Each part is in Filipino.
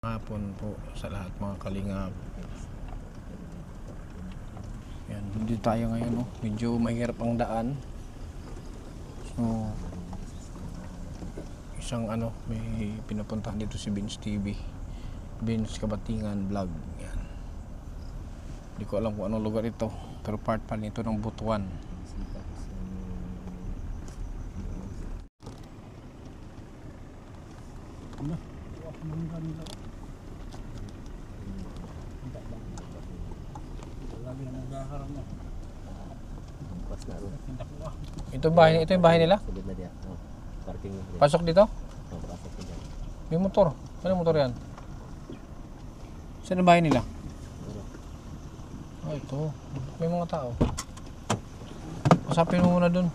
Hapon po sa lahat mga kalingap. Yan, hindi tayo ngayon, oh. Medyo mahirap ang daan. So, isang may pinapuntahan dito si Vince TV. Vince Kabatingan Vlog. Yan. Hindi ko alam kung anong lugar ito, pero part pa nito ng Butuan. Ito yung bahay nila? Pasok dito? May motor. Ano motor yan? Saan ang bahay nila? Oh, ito. May mga tao. Usapin mo muna dun.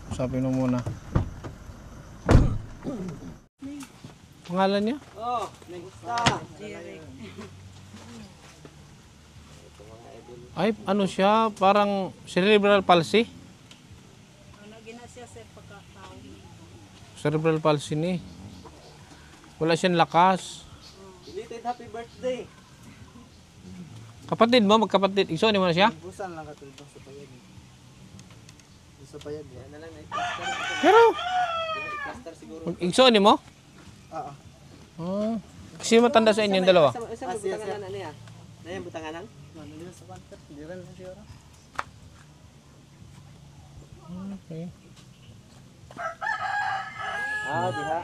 Usapin mo muna. Pangalan niya? Oh, Negusta. Ay, ano siya? Parang cerebral palsy? Cerebral palsy ni. Wala siyang lakas. Belated happy birthday. Kapatid mo, magkapatid. Iso ni mo na siya? Busan lang katulong sa payag. Sa payag. Yan na lang na Pero, i-plaster siguro. iso ni mo? Oo. Ah. Kasi matanda sa inyo yung dalawa? Sa butanganan na niya. Na yan butanganan? Ano din sa banter? Hindi rin na siya. Okay. Diha.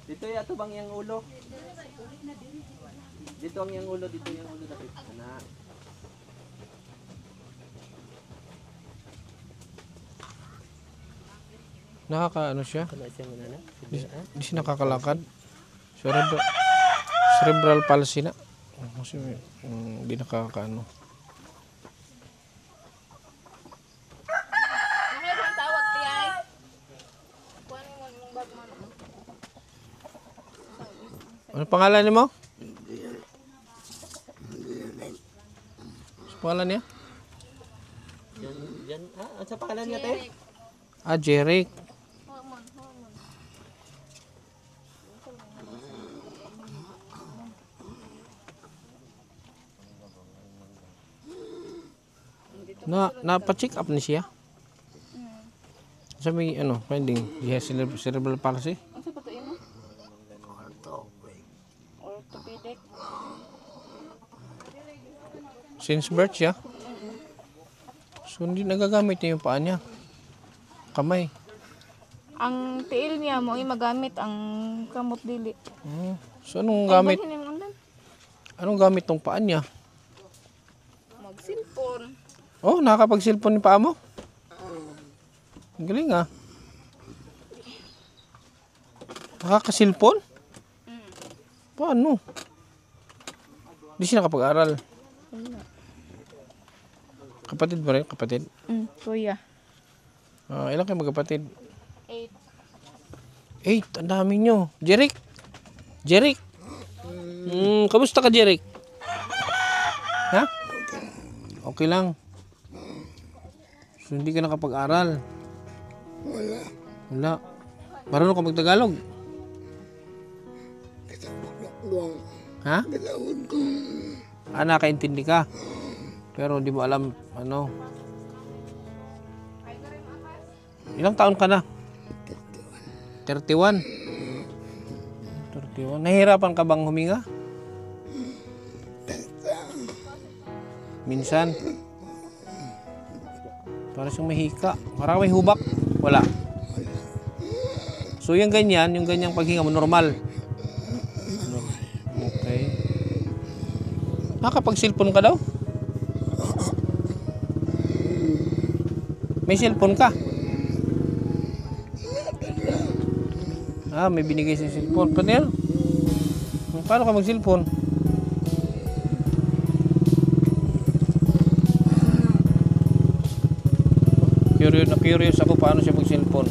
Dito yato bang yang ulo? Dito ang yang ulo, dito yang ulo dapat. Na. Nakakaano siya? Ano siya muna na? Hindi siya nakakalakad. Cerebral palsy na. Kasi hindi nakakaano. Ano pangalan niyo mo? Ano pangalan niya? Yan. Ano sa pangalan niya, te? Jeric. Napa-check up ni siya? Sa may finding, he has cerebral palsy. Ano pa to mo? Orthopedic. Since birth siya? So hindi nagagamit niya yung paa niya. Kamay. Ang tiil niya mo ay magamit ang kamot dili. So anong gamit? Anong gamit tong paa niya? Mag-cellphone. Oh, nakakapag-cellphone yung paa mo? Ang galing ah. Nakaka-cellphone? Paano? Hindi siya nakapag-aral. Kapatid mo rin? Kapatid? Kuya. Ilan kayo magkapatid? 8. 8, ang dami nyo. Jeric? Jeric? Kamusta ka, Jeric? Ha? Okay lang. So, hindi ka nakapag-aral? Wala. Marunong ka mag-Tagalog? Ha? Nakaintindi ka. Pero hindi mo alam, Ilang taon ka na? 31. 31. Nahihirapan ka bang huminga? Minsan. Para siyang mahika. Parang may hubak. Wala. So yung ganyang paghinga mo, normal. Okay. Nakapag-cellphone ka daw? May cellphone ka? May binigay sa cellphone. Paano yan? Paano ka mag-cellphone? Curious ako paano siya mag-cellphone.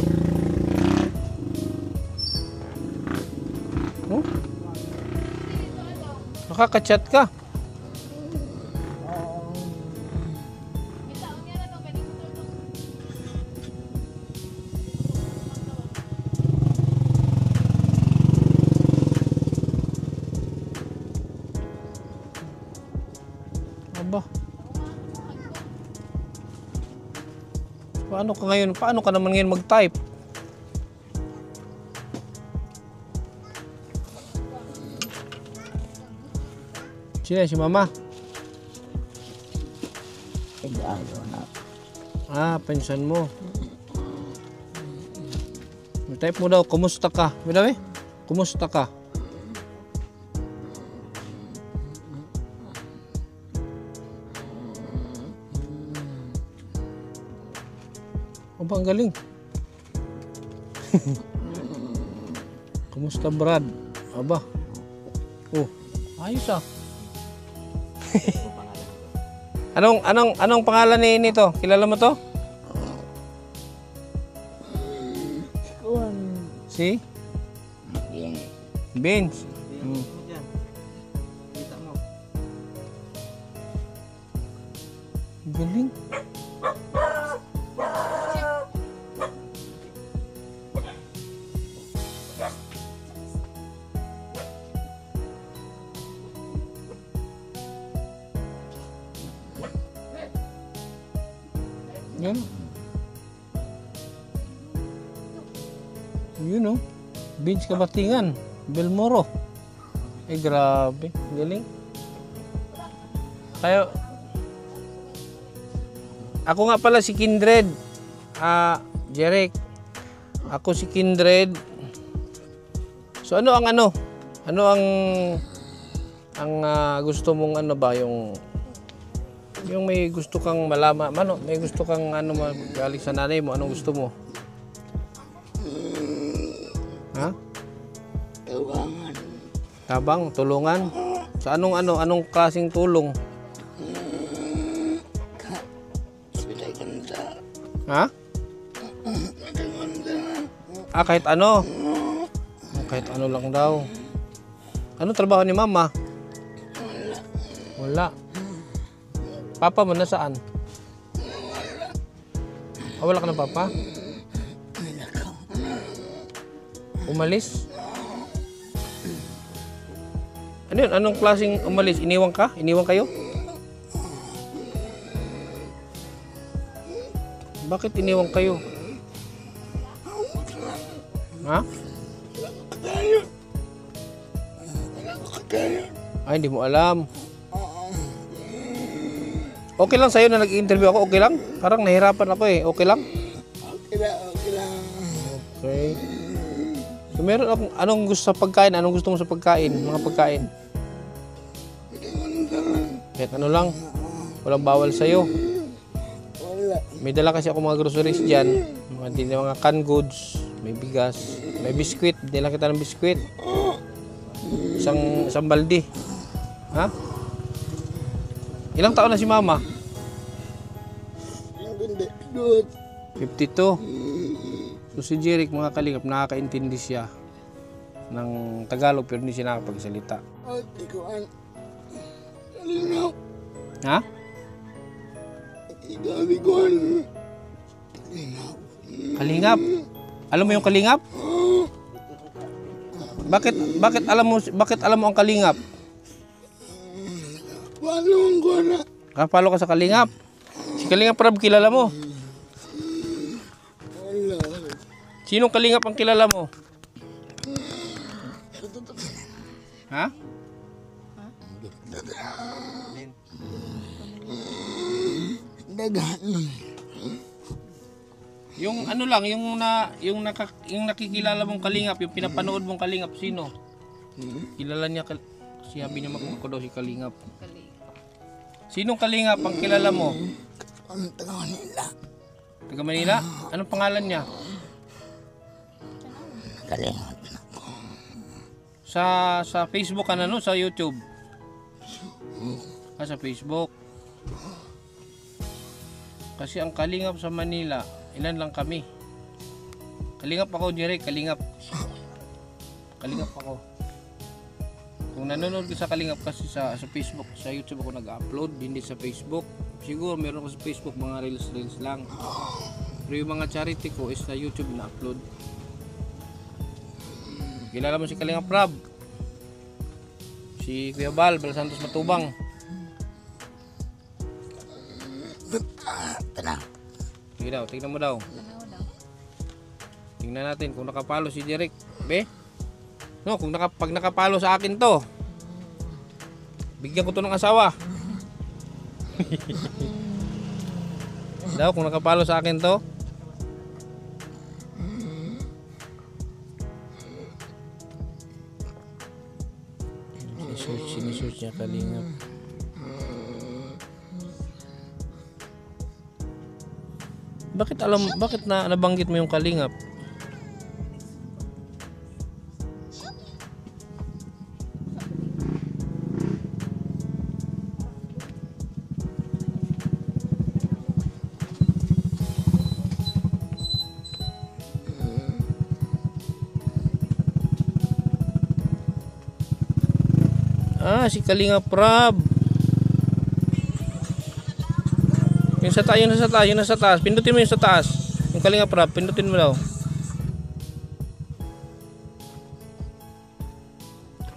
Nakaka-chat ka. Paano ka ngayon? Paano ka naman ngayon mag-type? Sino si Mama? Ah, pensan mo. Type mo daw, kumusta ka? May kumusta ka? Aba, ang galing. Kumusta, Brad? Aba. Oh, ayos ah. Anong pangalan nito? Kilala mo to? Si? Vince. Diyan. Kita mo. Galing. Yan. Yun oh. Vince Kabatingan. Belmoro. Eh grabe. Galing. Tayo. Ako nga pala si Kindred. Jeric. Ako si Kindred. So ano ang gusto mong ba yung may gusto kang malaman, may gusto kang galing sa nanay mo, anong gusto mo? Ha? Tawangan. Tabang, tulungan? Sa anong klaseng tulong? Sila ganda. Ha? Kahit ano? Kahit ano lang daw. Ano trabaho ni Mama? Wala. Papa mo nasaan? Wala ka ng papa? Umalis? Ano yun? Anong klaseng umalis? Iniwan ka? Iniwan kayo? Bakit iniwan kayo? Ha? Ay, hindi mo alam. Okay lang sa'yo na nag-interview ako? Okay lang? Parang nahirapan ako eh. Okay lang? Okay lang. Okay. So meron akong, anong gusto sa pagkain? Anong gusto mo sa pagkain? Mga pagkain? Kahit ano lang. Walang bawal sa'yo. Wala. May dala kasi ako mga groceries dyan. Mga canned goods. May bigas. May biskwit. Dila kita ng biskwit. Isang balde. Ha? Ilang taon na si Mama? Hindi. Good. 52. So si Jeric, mga kalingap, nakakaintindi siya ng Tagalog pero hindi siya nakapagsalita. Ate ko ang kalinaw. Ha? Igabi ko ang kalinaw. Kalingap? Alam mo yung kalingap? Bakit alam mo ang kalingap? Paano ko na? Kapalo ka sa kalingap. Si Kalingap Rab kilala mo. Wala. Sinong kalingap ang kilala mo? Ha? Dagan. Yung lang, yung nakikilala mong kalingap, yung pinapanood mong kalingap, sino? Kilala niya, sabi niya ako daw si Kalingap. Sinong kalingap ang kilala mo? Ang taga Manila. Taga Manila? Anong pangalan niya? Kalingat. Sa Facebook ka na no? Sa YouTube? Sa Facebook. Kasi ang kalingap sa Manila, ilan lang kami. Kalingap ako, Jeric, kalingap. Kalingap ako. Kung nanonood ka sa Kalingap kasi sa Facebook, sa YouTube ako nag-upload, hindi sa Facebook. Siguro meron ko sa Facebook mga reels lang. Pero yung mga charity ko is sa YouTube na-upload. Kilala mo si Kalingap Rab? Si Kuya Bal Santos Matubang. Tanang. Sige daw, tingnan mo daw. Ano daw? Tingnan natin kung nakapalo si Jeric. Be? No, kung pag nakapalo sa akin to, bigyan ko to ng asawa. Daw, kung nakapalo sa akin to. Sinesearch niya kalingap. Bakit nabanggit mo yung kalingap? Si Kalingap Rab. Yung nasa taas. Pindutin mo yung sa taas. Yung Kalingap Rab, pindutin mo daw.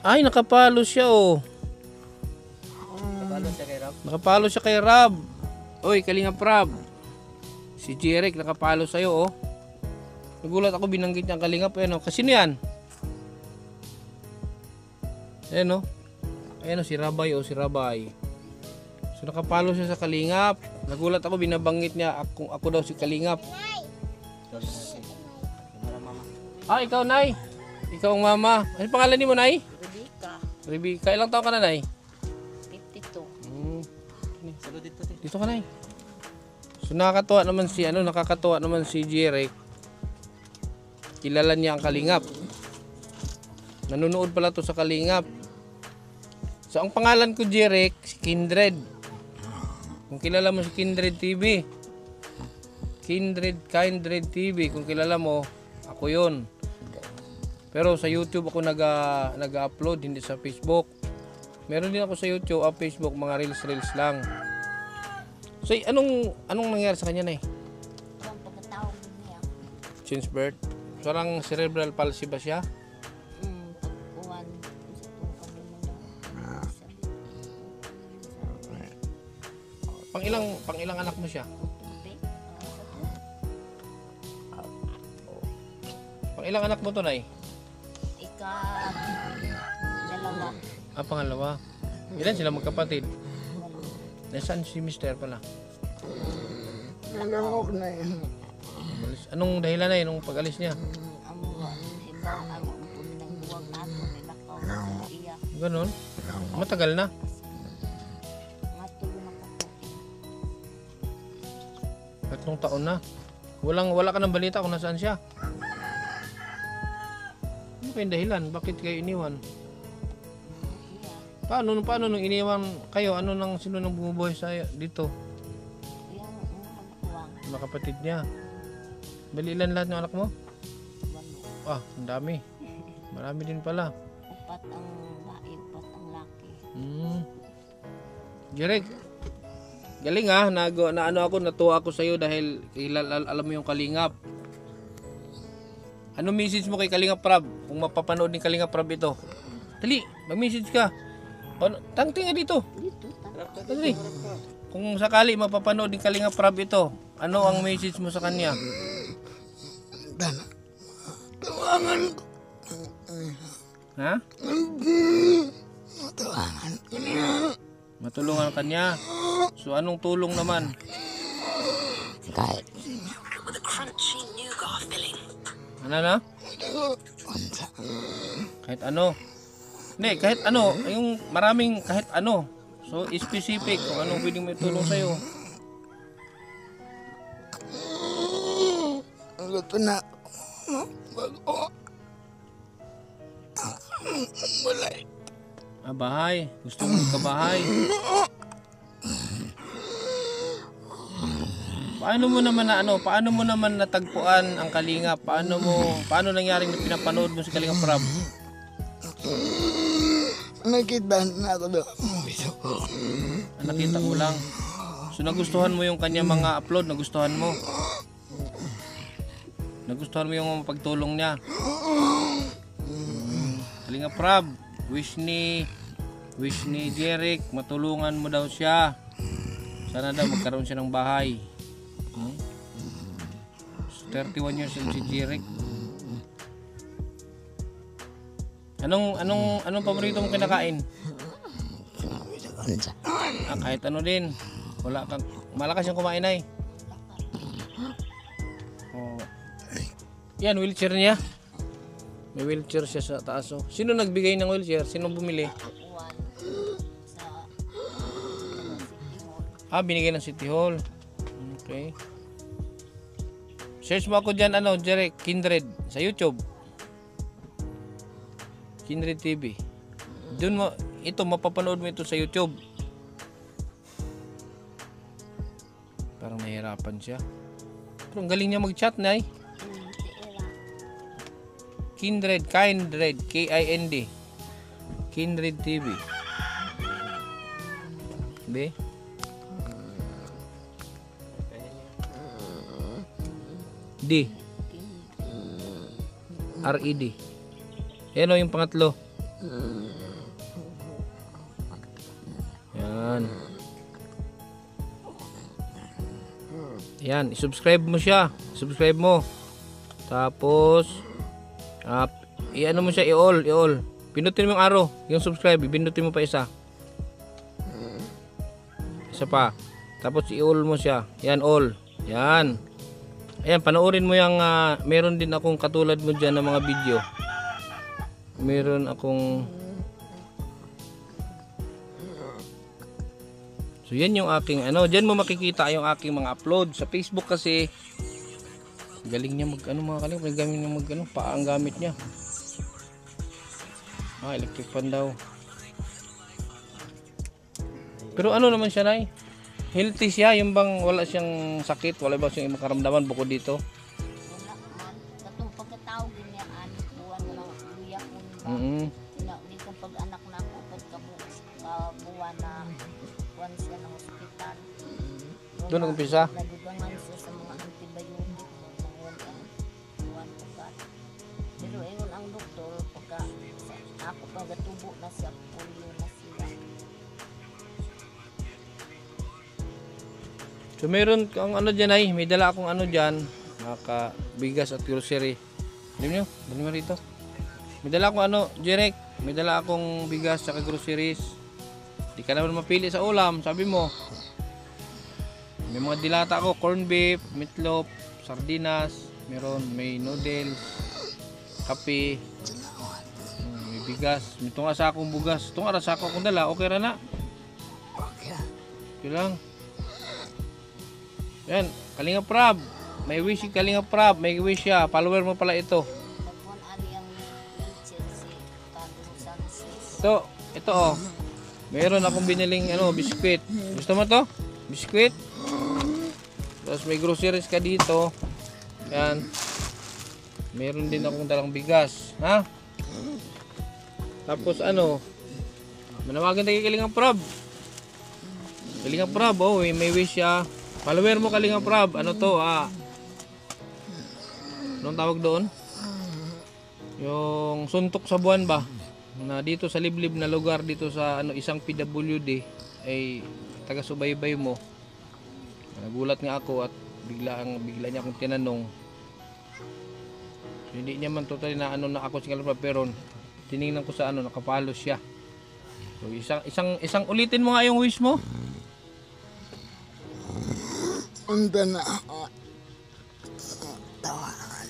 Ay, nakapalo siya oh. Kapalo siya kay Rob. Nakapalo siya kay Rab. Oy, Kalingap Rab. Si Jeric nakapalo sa'yo oh. Nagulat ako, binanggit niya ang Kalingap. Ayan oh. Kasino yan? Ayan oh. Ayan o, si Rabay o si Rabay. So nakapalo siya sa Kalingap. Nagulat ako, binabanggit niya ako daw si Kalingap. Ah, ikaw Nay. Ikaw ang mama. Ano pangalan ni mo Nay? Rebecca. Ilang taon ka na Nay? 52. Dito ka Nay. So nakakatuwa naman si Jeric. Kilala niya ang Kalingap. Nanonood pala to sa Kalingap. So, ang pangalan ko, Jeric, si Kindred. Kung kilala mo si Kindred TV. Kindred TV. Kung kilala mo, ako yun. Pero sa YouTube ako nag-upload, hindi sa Facebook. Meron din ako sa YouTube, Facebook, mga reels lang. So, anong nangyari sa kanya na eh? Ang pagkatawag niya. Since birth? Parang cerebral palsy ba siya? Pagkuhan. Pang ilang anak mo siya? Pang ilang anak mo to, Nay? Dalawa. Pangalawa. Ilan sila magkapatid? Nasaan si Mister pala? Nalangok na yun. Anong dahilan na nung pag-alis niya? Ganon? Matagal na? Tatlong taon na. Wala ka ng balita kung nasaan siya. Ano pa yung dahilan? Bakit kayo iniwan? Paano nung iniwan kayo? Sino nang bumubuhay sa dito? Mga kapatid niya. Bali ilan lahat ng anak mo? Ang dami. Marami din pala. Upat ang bae, upat ang laki. Jeric, galing natuwa ako sa'yo dahil alam mo yung Kalingap. Ano message mo kay Kalingap Rab? Kung mapapanood ni Kalingap Rab ito. Dali, mag-message ka. Tangting dito. Dali. Kung sakali mapapanood ni Kalingap Rab ito, ano ang message mo sa kanya? Tawangan ko. Ha? Tawangan ko niya. Matulungan ka niya. So anong tulong naman? Kahit Ano na? Kahit ano? Hindi, kahit ano. Yung maraming kahit ano. So specific kung anong pwedeng may tulong sa'yo. gusto na bago. Balay. Bahay. Gusto mo ikabahay. Paano mo naman natagpuan ang Kalingap? Paano nangyaring pinapanood mo si Kalingap Rab? Nakita na ako doon. Nakita ko lang. So nagustuhan mo yung kanya mga upload, nagustuhan mo. Nagustuhan mo yung pagtulong niya. Kalingap Rab, wish ni Jeric, matulungan mo daw siya. Sana daw magkaroon siya ng bahay. 31 years old si Jeric. Anong paborito mong kinakain? Kahit ano din. Wala kang malakas yung kumain ay. Oh. Yan, wheelchair niya. May wheelchair siya sa taas. Oh. Sino nagbigay ng wheelchair? Sino bumili? Binigay ng City Hall. Okay. Search mo ako dyan, Jeric, Kindred, sa YouTube. Kindred TV. Doon mo, ito, mapapanood mo ito sa YouTube. Parang nahihirapan siya. Pero ang galing niya mag-chat, Nay. Kindred, K-I-N-D. Kindred TV. Be? D. R-E-D. Yan o yung pangatlo. Yan. Yan. I-subscribe mo siya. Subscribe mo. Tapos, i-ano mo siya, i-all. Pinutin mo yung arrow. Yung subscribe, pinutin mo pa isa. Isa pa. Tapos i-all mo siya. Yan, all. Yan. Ayan, panoorin mo yung meron din akong katulad mo dyan ng mga video. Meron akong so yan yung aking dyan mo makikita yung aking mga upload sa Facebook kasi galing niya mga kalim, galing niya paa ang gamit niya. Electric fan daw. Pero naman siya, Nay? Healthy siya, yung bang wala siyang sakit, wala ba siyang makaramdaman bukod dito? Wala man. Katong pagkatawag niya, buwan mo lang luya ko dito pag-anak na ako, buwan na buwan siya ng hospital. Doon nag-umpisa? Nagugangan siya sa mga antibiotic, buwan po ka. Pero ayun ang doktor, pagka ako pagkatubo na siya, polio na siya. So meron kang dyan ay, may dala akong dyan, bigas at grocery. Alam nyo, dali mo rito. May dala akong Jeric, may dala akong bigas at groceries. Di ka naman mapili sa ulam, sabi mo. May mga dilata ako, corn beef, meatloaf, sardinas, may noodles, kape, may bigas, may tunga sa akong bugas. Tunga sa akong dala, okay ra na? Okay lang. Yan, Kalinga Prab. May wish si Kalinga Prab. May wish siya. Follower mo pala ito. Tapon ali ang wheelchair si Carlos Sanchez. Ito oh. Meron akong biniling biskwit. Gusto mo to? Biskwit. Tapos may groceries ka dito. Yan. Meron din akong dalang bigas. Ha? Tapos manawagan tayo kay Kalinga Prab. Kalinga Prab, may wish siya. Follower mo Kalinga Prab. Anong tawag doon? Yung suntok sa buwan ba? Na dito sa liblib na lugar dito sa isang PWD ay taga-subaybay mo. Nagulat nga ako at bigla niya akong tinanong. So, hindi niya man totally na ako si Kalinga Prab pero tiningnan ko sa nakapalo siya. So isang ulitin mo nga yung wish mo. Punta na ako. Tawanan.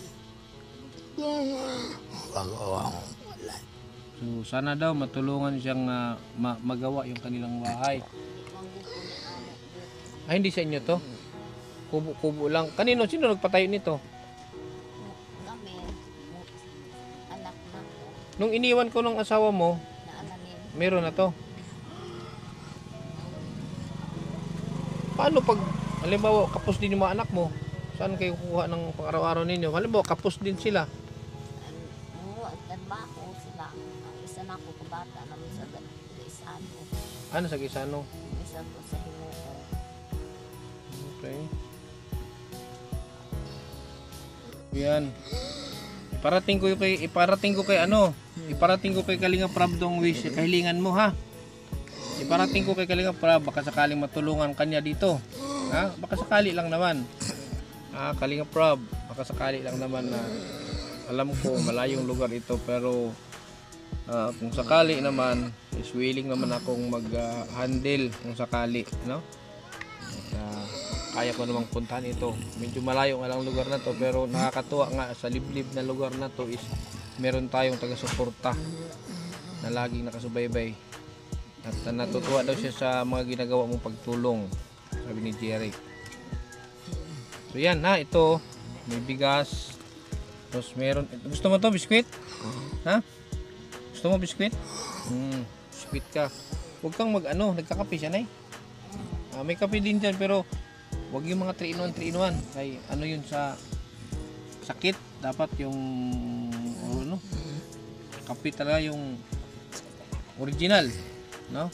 Magawa ko wala. So sana daw matulungan siyang magawa yung kanilang bahay. Hindi sa inyo to? Kubo lang. Sino nagpatayo nito? Kami, anak na ko, Nung iniwan ko ng asawa mo, na ananin. meron na to. Paano pag halimbawa kapos din yung mga anak mo? Saan kayo kukuha ng pang-araw-araw ninyo? Halimbawa kapos din sila. Trabaho sila. Isa na ako kabata namin sa Gaisano. Sa Gisano? Isa ko sa Himuko. Okay. Yan. Iparating ko kay Kalinga Prab dong wish, kahilingan mo ha. Iparating ko kay Kalinga Prab, baka sakaling matulungan kanya dito. Ha? Baka sakali lang naman. Kalingap Rob, makasakali lang naman na alam ko malayong lugar ito, pero kung sakali naman is willing naman akong mag-handle kung sakali, no? Kaya ko namang puntahan ito. Medyo malayo nga lang lugar na to, pero nakakatuwa nga sa liblib na lugar na to is meron tayong taga-suporta na laging nakasubaybay. At natutuwa daw siya sa mga ginagawa mong pagtulong, sabi ni Jerry. So yan ha, ito may bigas. Tapos meron, gusto mo to biskwit? Ha? Gusto mo biskwit? Biskwit ka. Huwag kang nagkakape siya na eh. May kape din dyan, pero huwag yung mga 3-in-1. Kaya ano yun sa sakit. Dapat yung kape talaga yung original, no?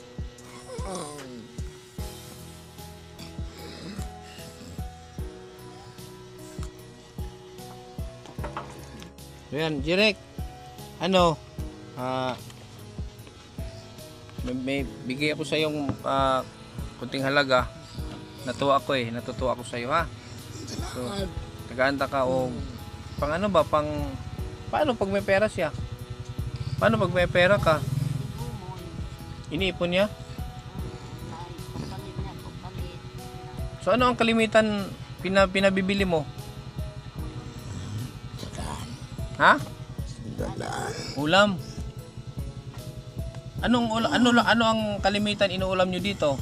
So yan, Jirek, may bigay ako sa yung kunting halaga. Natutuwa ako sa iyo, ha. So, tagaanta ka o paano pag may pera siya? Paano pag may pera ka? Iniipon niya? So ano ang kalimitan pinabibili mo? Ha? Ulam. Ano ang kalimitan inuulam niyo dito?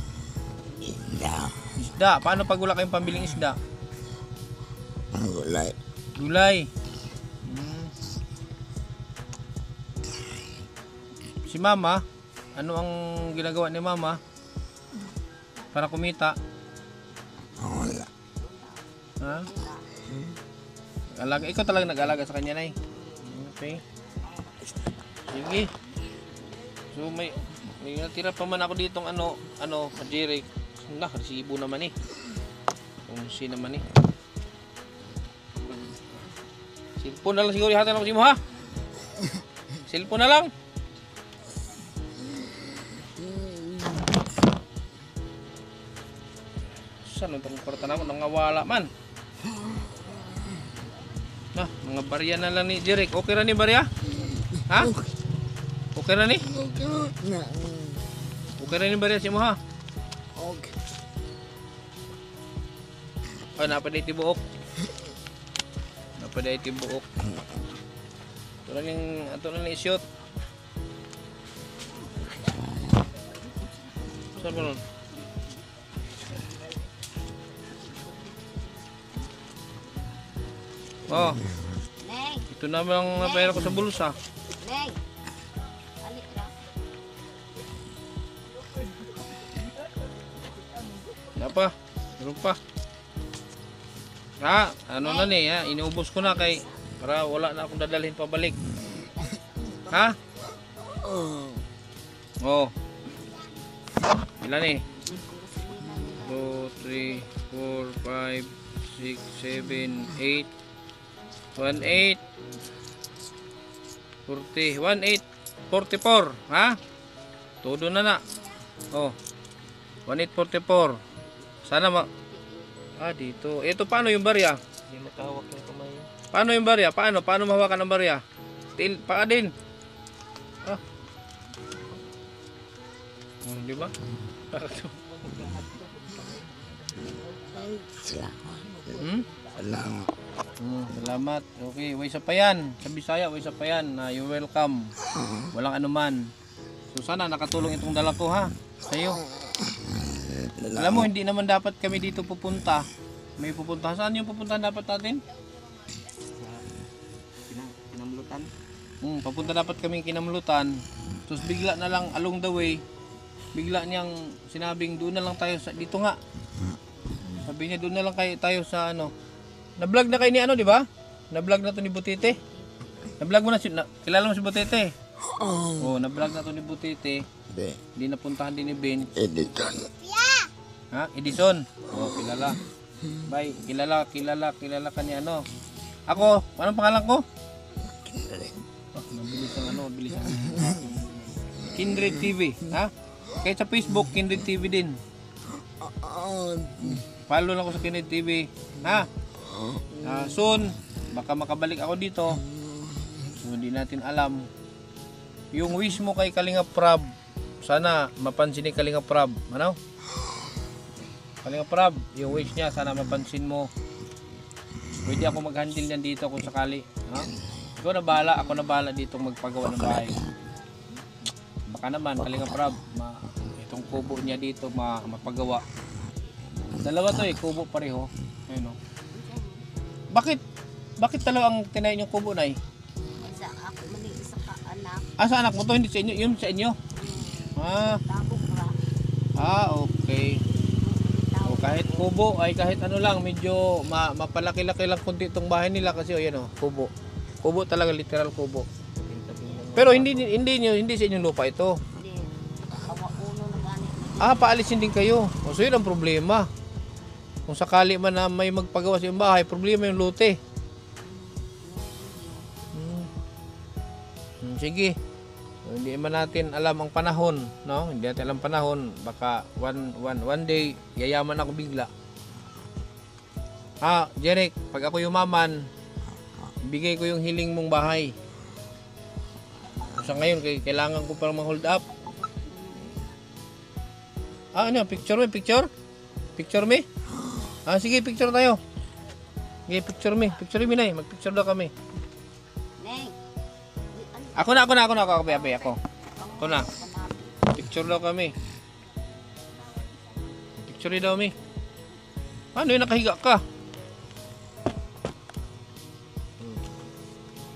Isda. Paano pag wala kayong pambiling isda? Gulay. Si Mama, ano ang ginagawa ni Mama para kumita? Wala. Ha? Ikaw talaga nag-alaga sa kanya, Nay. Okay. Sige. So may natira pa man ako ditong Jerry. Resibo naman eh. Kung si naman eh. Cellphone na lang siguro ihatan ako si mo, ha? Cellphone na lang. Saan itong kwarta na ako? Nangawala man. Mga barya na lang ni Jerry. Okay na ni barya? Ha? Okay na ni? Okay na ni barya si mo, ha? Okay. Napaday ti buok. Napaday ti buok. Ito lang ni shoot. Saan ba nun? Oh, Neng, ito naman ang napera ko sa bulsa. Neng. Alik na. Apa? Meron pa. Na ni, ha? Inuubos ko na para wala na akong dadalhin pabalik. Ha? Oh. Ilan eh? 2, 3, 4, 5, 6, 7, 8. 18 40 1844, ha? Todo na. Oh. 1844. Sana dito. Ito paano yung barya? Hindi matawag yung kamay. Paano yung barya? Paano mahawakan ng barya? Pa din. Di ba? Salamat. Okay, way sa payan. Sa Bisaya, way sa payan. You're welcome. Walang anuman. So sana nakatulong itong dala ko, ha? Sa iyo. Alam mo, hindi naman dapat kami dito pupunta. May pupunta. Saan yung pupuntahan dapat natin? Kinamlutan. Papunta dapat kami Kinamlutan. Tapos bigla na lang along the way, bigla niyang sinabing doon na lang tayo dito nga. Sabi niya doon na lang tayo sa Na-vlog na kayo ni di ba? Na-vlog na to ni Butete. Na-vlog mo na kilala mo si Butete? Oo, na-vlog na to ni Butete. Hindi napuntahan din ni Ben. Edison. Ha? Edison. Kilala. Bye. Kilala ka ni Ako, anong pangalan ko? Mabilis ang Kindred TV, ha? Kahit sa Facebook, Kindred TV din. Follow lang ako sa Kindred TV, ha? Soon, baka makabalik ako dito. So, hindi natin alam. Yung wish mo kay Kalingap Prab, sana mapansin ni Kalingap Prab. Ano? Kalingap Prab, yung wish niya, sana mapansin mo. Pwede ako mag-handle niyan dito kung sakali. Ha? Ikaw na bahala, ako na bahala dito magpagawa ng bahay. Baka naman, Kalingap Prab, itong kubo niya dito mapagawa. Dalawa to kubo pareho. Ayun o. Bakit dalawa ang tinayin yung kubo na Isa ako, mali isa ka anak. Sa anak mo to, hindi sa inyo, yun sa inyo. Tabok ra. Okay. O, kahit kubo ay kahit ano lang, medyo mapalaki-laki lang kunti itong bahay nila kasi yan o, kubo. Kubo talaga, literal kubo. Pero hindi sa inyong lupa ito. Hindi. Kawa uno na ganit. Paalisin din kayo. O, so yun ang problema. Kung sakali man na may magpagawa sa iyong bahay, problema yung lote. Sige. So, hindi man natin alam ang panahon, no? Hindi natin alam panahon, baka one day yayaman ako bigla. Jeric, pag ako yumaman, bigay ko yung hiling mong bahay. Sa ngayon, kailangan ko parang ma-hold up. Ano? Picture me? Picture me? Sige, picture tayo. Sige, picture me na eh. Mag-picture daw kami. Neng. Ako na. Ako na. Picture daw kami. Picture daw mi. Ano yun, nakahiga ka?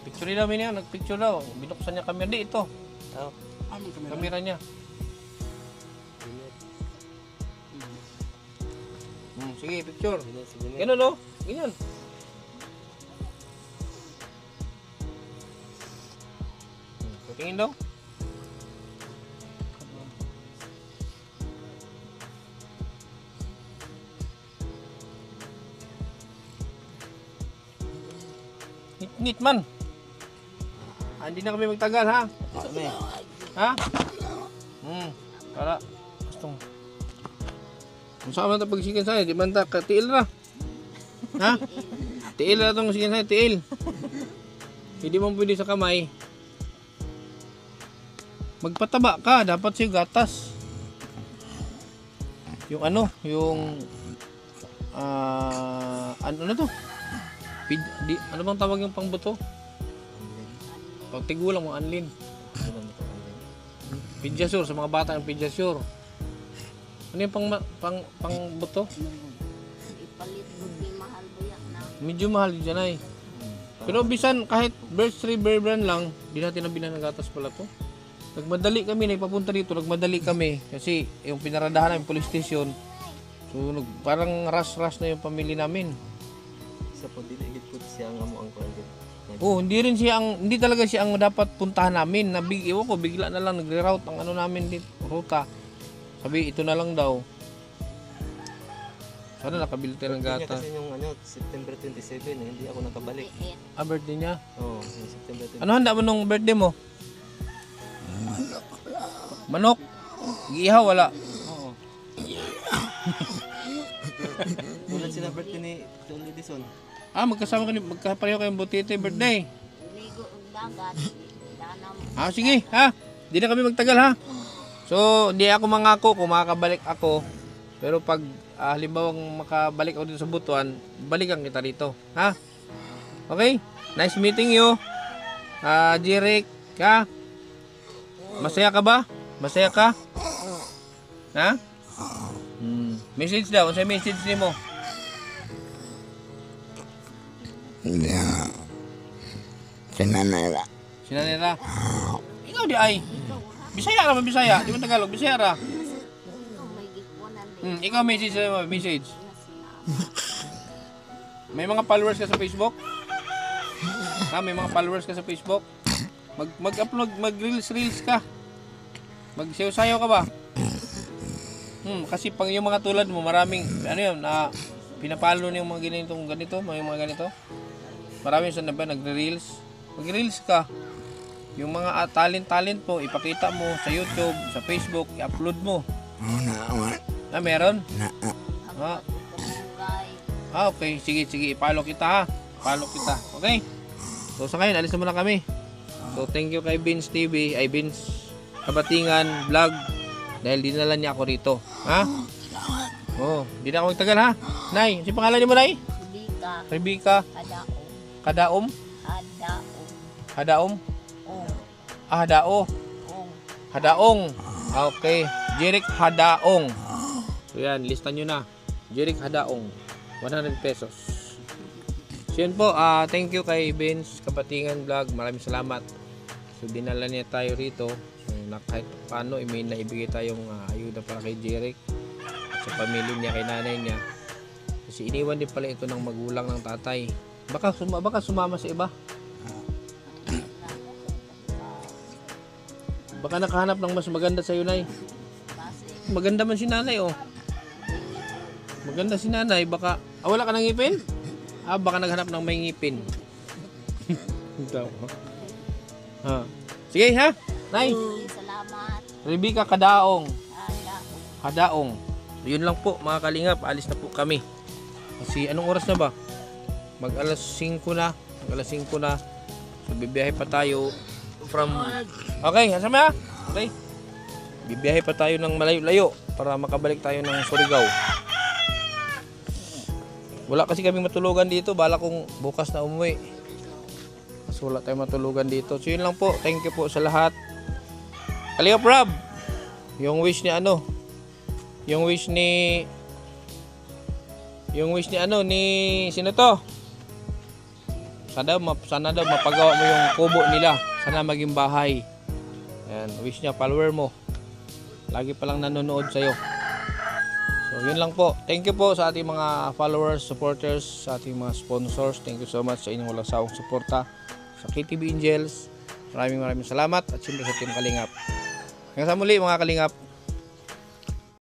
Picture daw mi niya, nagpicture daw. Binuksan niya camera. Di, ito. Camera niya. Sige, picture. Ganun no? Ganyan. Tingin daw. Nit man. Hindi na kami magtagal ha. Ha? Para gustong kung saan man ito pagsikin sa'yo, di man ta, tiil na. Ha? Tiil na itong sikin sa'yo, tiil. Hindi mo pwede sa kamay. Magpataba ka, dapat sa'yo gatas. Yung ano to? Ano bang tawag yung pangbuto? Pag tigulang mo, anlin. Pidjasur, sa mga bata yung pidjasur. Ano yung pang buto? Ipalit buti mahal ba yan na? Medyo mahal dyan ay. Pero bisan kahit birthday bear brand lang, di natin nabilan ng gatas pala to. Nagmadali kami, nagpapunta dito, nagmadali kami. Kasi yung pinaradahan namin, police station. So parang rush na yung pamilya namin. Sa po, diligid po siya ang amo ang kwanggit. Hindi talaga siya ang dapat puntahan namin. Ewan ko, bigla na lang nagre-route ang ano namin dito, ruta. Sabi, ito na lang daw. Sana nakabili tayo ng gatas. Kasi yung September 27, hindi ako nakabalik. Birthday niya? Oo, yung September 27. Ano handa mo nung birthday mo? Manok? Iihaw, wala? Oo. Tulad sila birthday ni Tol Edison. Magkapareho kayong butite birthday. Ligo ang dagat. Danam. Sige, ha? Hindi na kami magtagal, ha? So, hindi ako mangako kung makakabalik ako. Pero pag halimbawa makabalik ako dito sa Butuan, balikan kita dito. Ha? Okay? Nice meeting you. Jeric, ha? Masaya ka ba? Masaya ka? Ha? Message daw. Ano sa message ni mo? Sinanera. Sinanera? Ikaw di ay. Bisaya ra, Bisaya. Di mo Tagalog, Bisaya ra. May gikunan din. Ikaw message. May mga followers ka sa Facebook? May mga followers ka sa Facebook? Mag-upload, mag-reels ka. Magsayaw-sayaw ka ba? Kasi pang yung mga tulad mo, maraming, pinapalo na yung mga ganito, mga ganito. Maraming saan na ba, nagre-reels? Mag-reels ka. Yung mga talent mo, ipakita mo sa YouTube, sa Facebook, i-upload mo. Meron? Okay. Sige. I-follow kita ha. Follow kita. Okay? So sa ngayon, alis na muna kami. So thank you kay Vince TV, ay Vince Kabatingan Vlog. Dahil dinala niya ako rito. Ha? Oh, di na ako magtagal ha. Nay, si pangalan niyo mo, Nay? Rebecca. Hadaong. Hadaom? Oh. Hadao. Oh. Hadaong. Okay. Jeric Hadaong. So yan, lista nyo na. Jeric Hadaong. 100 pesos. So yun po, thank you kay Vince Kabatingan Vlog. Maraming salamat. So dinala niya tayo rito. So kahit paano, may naibigay tayong ayuda para kay Jeric at sa pamilya niya, kay nanay niya. Kasi iniwan din pala ito ng magulang ng tatay. Baka sumama sa iba. Baka nakahanap ng mas maganda sa'yo, Nay. Maganda man si nanay, oh. Maganda si nanay. Baka, wala ka ng ngipin? Baka naghanap ng may ngipin. Sige, ha? Nay. Salamat. Rebecca Hadaong. Hadaong. Hadaong. So, yun lang po, mga kalingap. Alis na po kami. Kasi, anong oras na ba? Mag alas 5 na. So, bibiyahe pa tayo from... Okay, asan ba? Okay. Bibiyahe pa tayo ng malayo-layo para makabalik tayo ng Surigao. Wala kasi kami matulugan dito. Bala kong bukas na umuwi. Kasi wala tayong matulugan dito. So, yun lang po. Thank you po sa lahat. Kalingap Rob. Yung wish ni sino to? Sana daw mapagawa mo yung kubo nila. Sana maging bahay. Ayan, wish niya, follower mo. Lagi palang nanonood sa'yo. So, yun lang po. Thank you po sa ating mga followers, supporters, sa ating mga sponsors. Thank you so much sa inyong walang sawang suporta sa KTV Angels. Maraming salamat at siyempre sa Team Kalingap. Hanggang sa muli mga Kalingap.